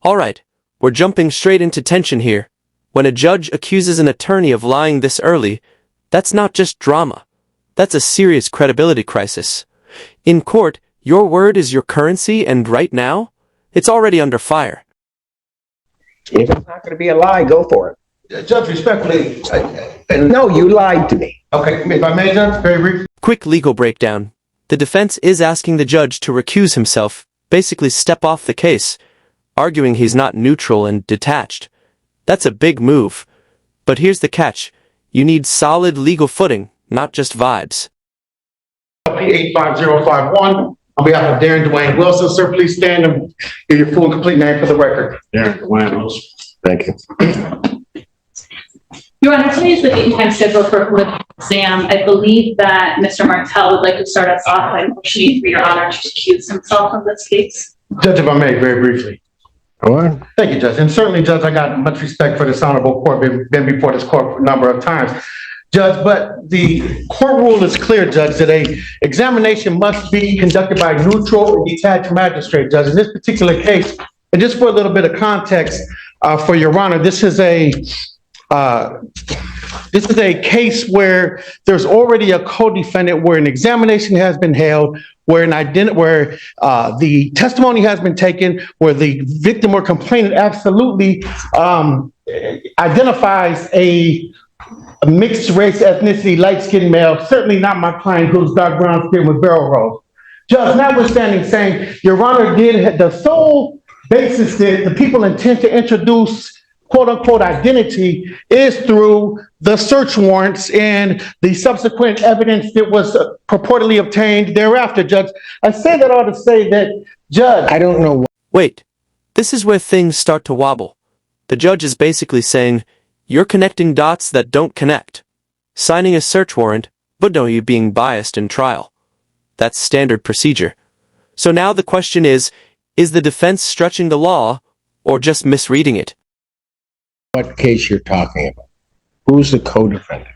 Alright, we're jumping straight into tension here. When a judge accuses an attorney of lying this early, that's not just drama. That's a serious credibility crisis. In court, your word is your currency, and right now, it's already under fire. If it's not going to be a lie, go for it. Judge, respectfully, No, you lied to me. okay, if I may, Judge, very brief. Quick legal breakdown. The defense is asking the judge to recuse himself, basically step off the case, arguing he's not neutral and detached. That's a big move. But here's the catch. You need solid legal footing, not just vibes. 85051, on behalf of Darren Dwayne Wilson, sir, please stand and give your full and complete name for the record. Darren Dwayne Wilson. Thank you. Your Honor, today is the date and time scheduled for a political exam. I believe that Mr. Martell would like to start us off by motioning for Your Honor to accuse himself of this case. Judge, if I may, very briefly. Go on. Thank you, Judge. And certainly, Judge, I got much respect for this honorable court, been before this court a number of times. Judge, but the court rule is clear, Judge, that a examination must be conducted by a neutral and detached magistrate, Judge. In this particular case, and just for a little bit of context, for Your Honor, this is a case where there's already a co-defendant, where an examination has been held, where the testimony has been taken, where the victim or complainant absolutely identifies a mixed race, ethnicity, light-skinned male, certainly not my client who's dark brown skin with barrel rolls. Judge, notwithstanding saying, Your Honor, the sole basis that the people intend to introduce quote-unquote identity is through the search warrants and the subsequent evidence that was purportedly obtained thereafter, Judge. I say that all to say that, Judge, I don't know. Wait, this is where things start to wobble. The judge is basically saying, you're connecting dots that don't connect. Signing a search warrant, but no, you being biased in trial. That's standard procedure. So now the question is the defense stretching the law or just misreading it? What case you're talking about? Who's the co-defendant?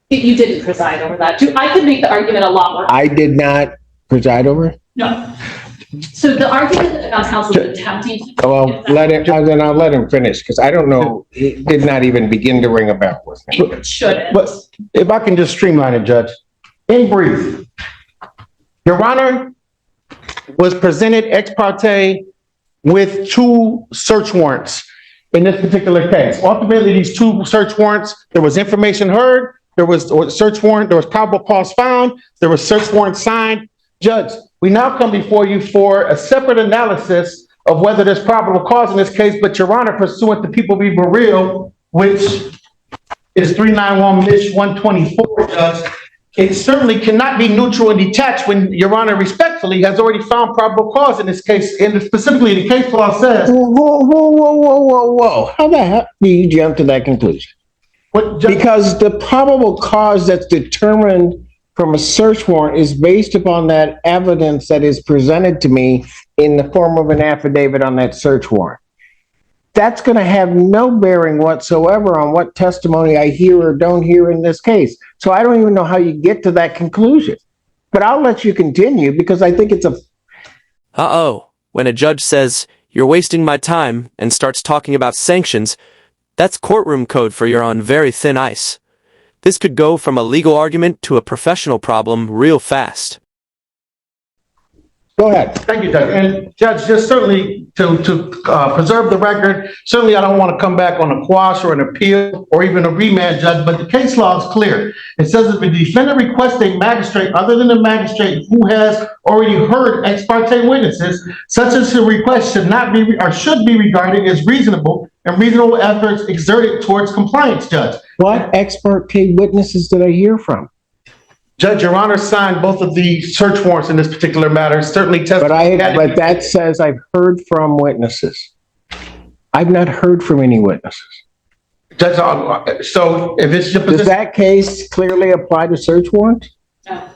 You didn't preside over that. I could make the argument a lot more. I did not preside over it? No. So the argument that the counsel is attempting to... Well, then I'll let him finish, because I don't know, it did not even begin to ring a bell with me. It shouldn't. but if I can just streamline it, Judge. In brief, Your Honor was presented ex parte with two search warrants in this particular case. Ultimately, these two search warrants, there was information heard, there was a search warrant, there was probable cause found, there was search warrant signed. Judge, we now come before you for a separate analysis of whether there's probable cause in this case, but Your Honor, pursuant to People v. Burrell, which is 391-124, Judge, it certainly cannot be neutral and detached when Your Honor respectfully has already found probable cause in this case, and specifically the case law says... Whoa. How the heck do you jump to that conclusion? Because the probable cause that's determined from a search warrant is based upon that evidence that is presented to me in the form of an affidavit on that search warrant. That's going to have no bearing whatsoever on what testimony I hear or don't hear in this case. So I don't even know how you get to that conclusion. But I'll let you continue because I think it's a... Uh-oh. When a judge says, you're wasting my time, and starts talking about sanctions, that's courtroom code for you're on very thin ice. This could go from a legal argument to a professional problem real fast. Go ahead. Thank you, Judge. And Judge, just certainly to preserve the record, certainly I don't want to come back on a quash or an appeal or even a remand, Judge, but the case law is clear. It says if the defendant requests a magistrate other than the magistrate who has already heard ex parte witnesses, such as the request should not be or should be regarded as reasonable and reasonable efforts exerted towards compliance, Judge. What ex parte witnesses did I hear from? Judge, Your Honor signed both of the search warrants in this particular matter. Certainly testified. But that says I've heard from witnesses. I've not heard from any witnesses. Judge, so if it's your position... Does that case clearly apply to search warrants? No.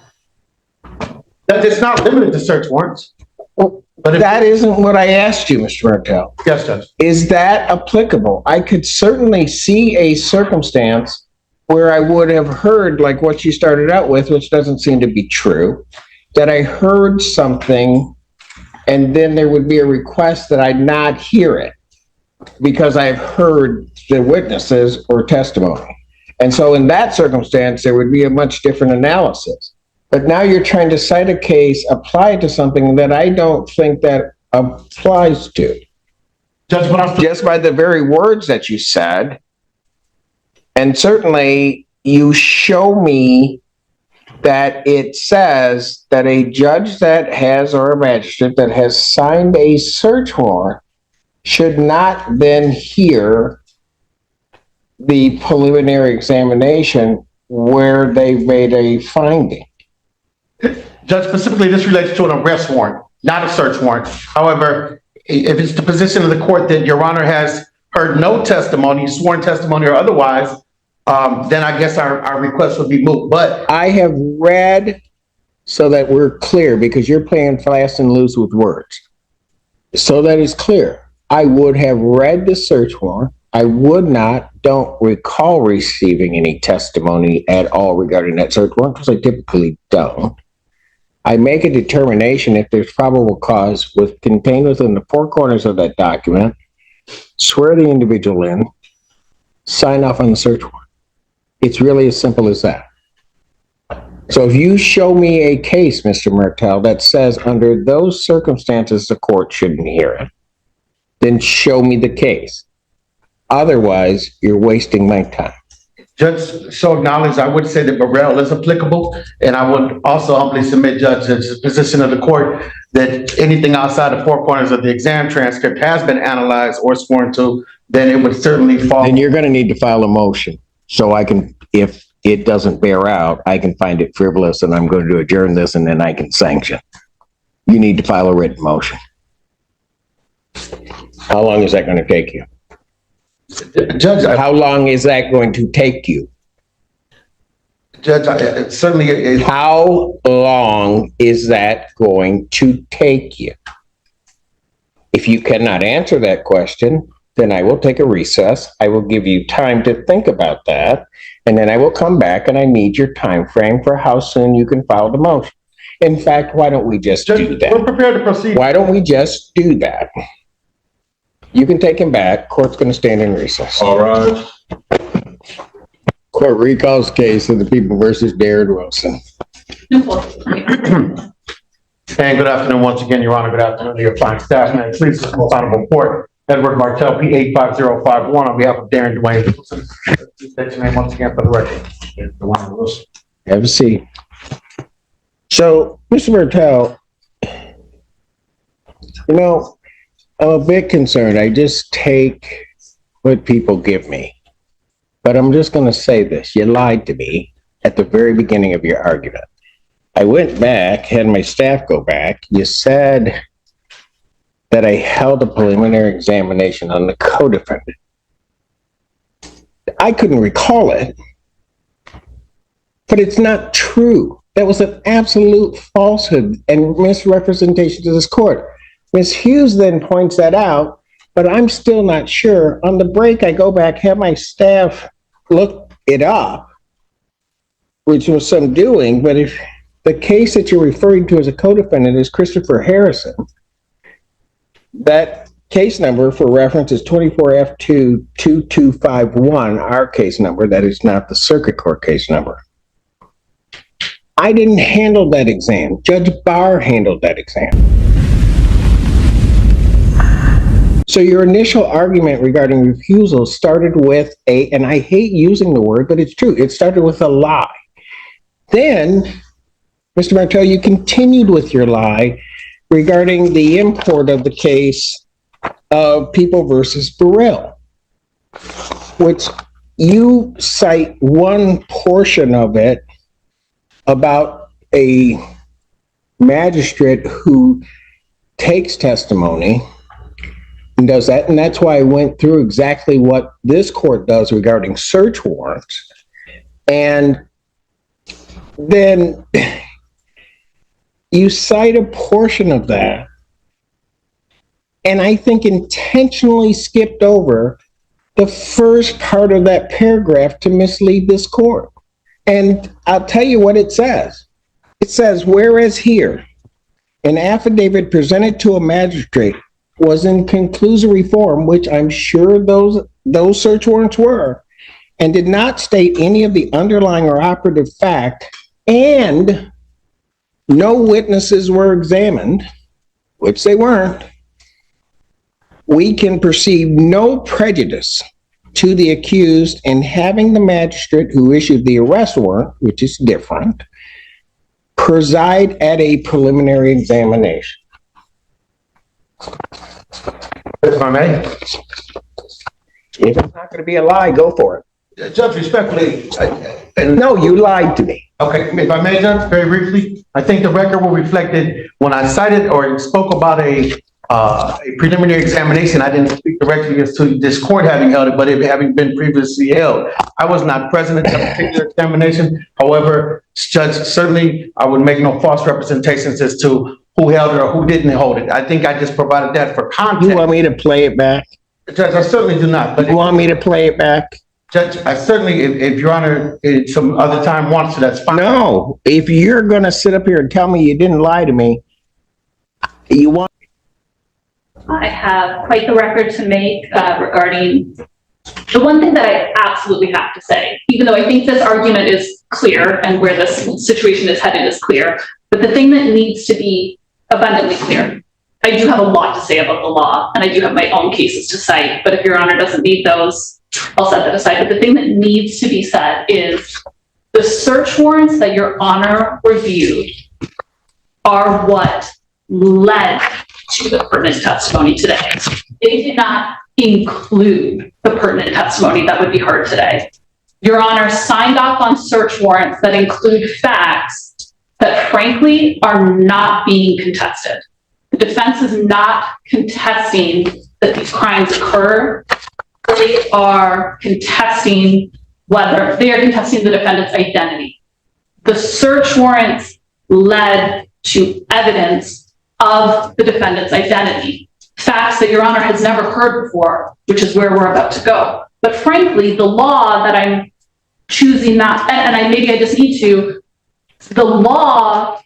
That it's not limited to search warrants. But that isn't what I asked you, Mr. Martell. Yes, Judge. Is that applicable? I could certainly see a circumstance where I would have heard, like what you started out with, which doesn't seem to be true, that I heard something and then there would be a request that I not hear it because I've heard the witnesses or testimony. And so in that circumstance, there would be a much different analysis. But now you're trying to cite a case, apply it to something that I don't think that applies to. Just by the very words that you said. And certainly you show me that it says that a judge that has, or a magistrate that has signed a search warrant should not then hear the preliminary examination where they've made a finding. Judge, specifically, this relates to an arrest warrant, not a search warrant. However, if it's the position of the court that Your Honor has heard no testimony, sworn testimony or otherwise, then I guess our request would be moot. But I have read, so that we're clear, because you're playing fast and loose with words. So that it's clear, I would have read the search warrant. I don't recall receiving any testimony at all regarding that search warrant, because I typically don't. I make a determination if there's probable cause contained within the four corners of that document, swear the individual in, sign off on the search warrant. It's really as simple as that. So if you show me a case, Mr. Martell, that says under those circumstances the court shouldn't hear it, then show me the case. Otherwise, you're wasting my time. Judge, so acknowledged, I would say that Burrell is applicable, and I would also humbly submit, Judge, the position of the court that anything outside the four corners of the exam transcript has been analyzed or sworn to, then it would certainly fall. Then you're going to need to file a motion so I can, if it doesn't bear out, I can find it frivolous and I'm going to adjourn this and then I can sanction. You need to file a written motion. How long is that going to take you? Judge, how long is that going to take you? Judge, how long is that going to take you? If you cannot answer that question, then I will take a recess. I will give you time to think about that, and then I will come back and I need your time frame for how soon you can file the motion. In fact, why don't we just do that? We're prepared to proceed. Why don't we just do that? You can take him back. Court's going to stand in recess. All right. Court recalls case of the People versus Darren Wilson. And good afternoon once again, Your Honor. Good afternoon to your fine staff. May it please the most honorable court. Edward Martell, P85051, on behalf of Darren Dwayne Wilson. Please state your name once again for the record. Dwayne Wilson. Have a seat. So, Mr. Martell, you know, I'm a bit concerned. I just take what people give me. But I'm just going to say this. You lied to me at the very beginning of your argument. I went back, had my staff go back. You said that I held a preliminary examination on the co-defendant. I couldn't recall it, but it's not true. That was an absolute falsehood and misrepresentation to this court. Ms. Hughes then points that out, but I'm still not sure. On the break, I go back, have my staff look it up, which was some doing, but if the case that you're referring to as a co-defendant is Christopher Harrison, that case number for reference is 24F22251, our case number. That is not the circuit court case number. I didn't handle that exam. Judge Barr handled that exam. So your initial argument regarding refusal started with and I hate using the word, but it's true. It started with a lie. Then, Mr. Martell, you continued with your lie regarding the import of the case of People versus Burrell, which you cite one portion of it about a magistrate who takes testimony and does that. And that's why I went through exactly what this court does regarding search warrants. And then you cite a portion of that, and I think intentionally skipped over the first part of that paragraph to mislead this court. And I'll tell you what it says. It says, whereas here, an affidavit presented to a magistrate was in conclusory form, which I'm sure those search warrants were, and did not state any of the underlying or operative fact, and no witnesses were examined, which they weren't, we can perceive no prejudice to the accused in having the magistrate who issued the arrest warrant, which is different, preside at a preliminary examination. If I may. If it's not going to be a lie, go for it. Judge, respectfully, No, you lied to me. okay, if I may, Judge, very briefly, I think the record will reflect it. When I cited or spoke about a preliminary examination, I didn't speak directly as to this court having held it, but it having been previously held. I was not present at that particular examination. However, Judge, certainly I would make no false representations as to who held it or who didn't hold it. I think I just provided that for context. You want me to play it back? Judge, I certainly do not. But You want me to play it back? Judge, I certainly, if Your Honor, some other time wants to, that's fine. No, if you're going to sit up here and tell me you didn't lie to me, you want. I have quite the record to make regarding the one thing that I absolutely have to say, even though I think this argument is clear and where this situation is headed is clear, but the thing that needs to be abundantly clear, I do have a lot to say about the law and I do have my own cases to cite, but if Your Honor doesn't need those, I'll set that aside. But the thing that needs to be said is the search warrants that Your Honor reviewed are what led to the pertinent testimony today. They did not include the pertinent testimony that would be heard today. Your Honor signed off on search warrants that include facts that frankly are not being contested. The defense is not contesting that these crimes occur. They are contesting the defendant's identity. The search warrants led to evidence of the defendant's identity, facts that Your Honor has never heard before, which is where we're about to go. But frankly, the law that I'm choosing not, and maybe I just need to, the law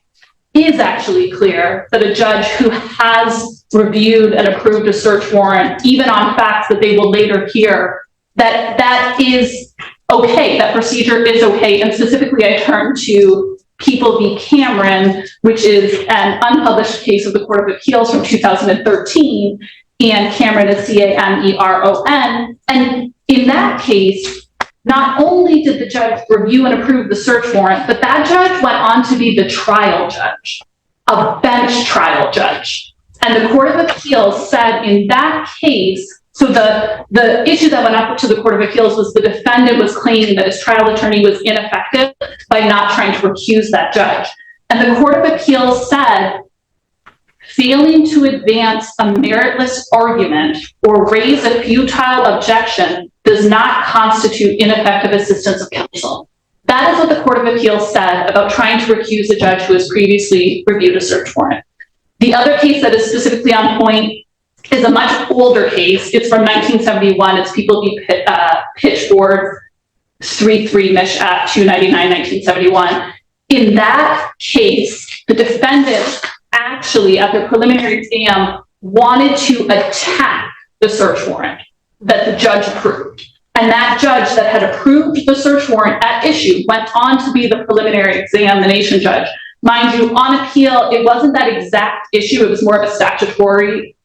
is actually clear that a judge who has reviewed and approved a search warrant, even on facts that they will later hear, that is okay, that procedure is okay. And specifically, I turn to People v. Cameron, which is an unpublished case of the Court of Appeals from 2013, and Cameron is Cameron. And in that case, not only did the judge review and approve the search warrant, but that judge went on to be the trial judge, a bench trial judge. And the Court of Appeals said in that case, so the issue that went up to the Court of Appeals was the defendant was claiming that his trial attorney was ineffective by not trying to recuse that judge. And the Court of Appeals said, failing to advance a meritless argument or raise a futile objection does not constitute ineffective assistance of counsel. That is what the Court of Appeals said about trying to recuse a judge who has previously reviewed a search warrant. The other case that is specifically on point is a much older case. It's from 1971. It's People v. Pitchford, 3-3 Mish at 299, 1971. In that case, the defendant actually, at the preliminary exam, wanted to attack the search warrant that the judge approved. And that judge that had approved the search warrant at issue went on to be the preliminary examination judge. Mind you, on appeal, it wasn't that exact issue. It was more of a statutory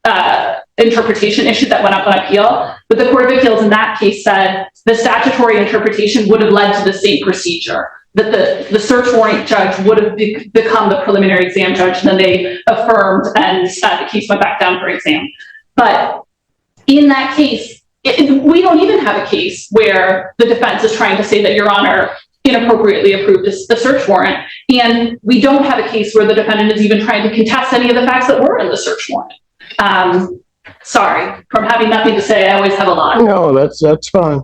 interpretation issue that went up on appeal. But the Court of Appeals in that case said the statutory interpretation would have led to the same procedure, that the search warrant judge would have become the preliminary exam judge, and then they affirmed and the case went back down for exam. But in that case, we don't even have a case where the defense is trying to say that Your Honor inappropriately approved the search warrant. And we don't have a case where the defendant is even trying to contest any of the facts that were in the search warrant. Sorry, from having nothing to say, I always have a lot. No, that's fine.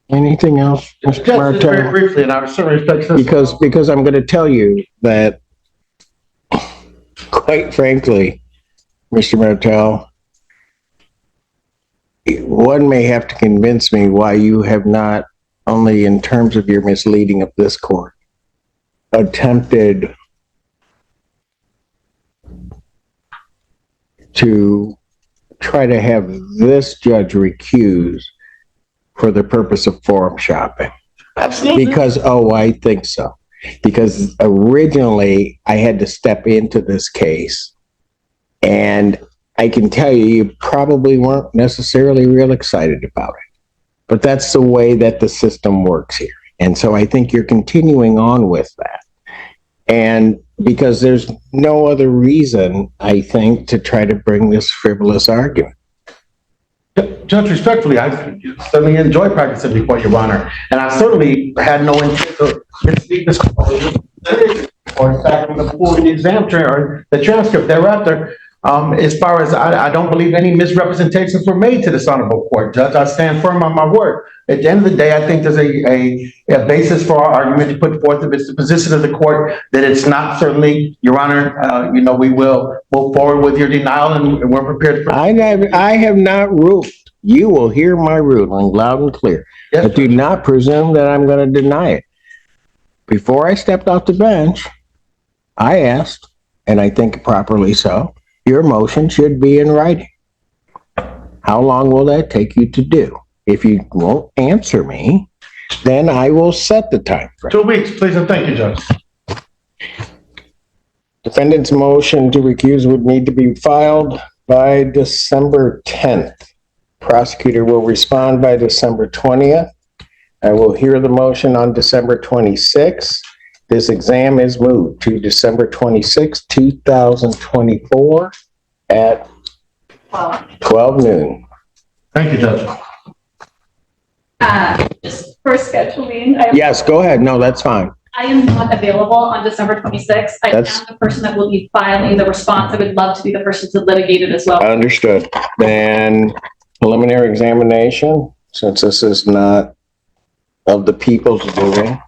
Anything else, Mr. Martel? Very briefly, and I would certainly respect this. Because I'm going to tell you that, quite frankly, Mr. Martel, one may have to convince me why you have not, only in terms of your misleading of this court, attempted to try to have this judge recuse for the purpose of forum shopping. Absolutely. Because, I think so. Because originally I had to step into this case, and I can tell you, you probably weren't necessarily real excited about it. But that's the way that the system works here. And so I think you're continuing on with that. And because there's no other reason, I think, to try to bring this frivolous argument. Judge, respectfully, I certainly enjoy practicing before Your Honor, and I certainly had no intent to misspeak this or in fact, I'm going to pull the exam or the transcript thereafter. As far as I don't believe any misrepresentations were made to this honorable court, Judge. I stand firm on my word. At the end of the day, I think there's a basis for our argument to put forth if it's the position of the court that it's not certainly, Your Honor, we will move forward with your denial and we're prepared for. I have not ruled. You will hear my ruling loud and clear. Yes, but do not presume that I'm going to deny it. Before I stepped off the bench, I asked, and I think properly so, your motion should be in writing. How long will that take you to do? If you won't answer me, then I will set the time frame. 2 weeks, please, and thank you, Judge. Defendant's motion to recuse would need to be filed by December 10th. Prosecutor will respond by December 20th. I will hear the motion on December 26th. This exam is moved to December 26, 2024 at 12 noon. Thank you, Judge. Just for scheduling. Yes, go ahead. No, that's fine. I am not available on December 26th. I am the person that will be filing the response. I would love to be the person to litigate it as well. Understood. Then preliminary examination, since this is not of the people's doing,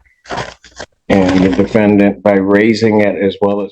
and the defendant, by raising it as well as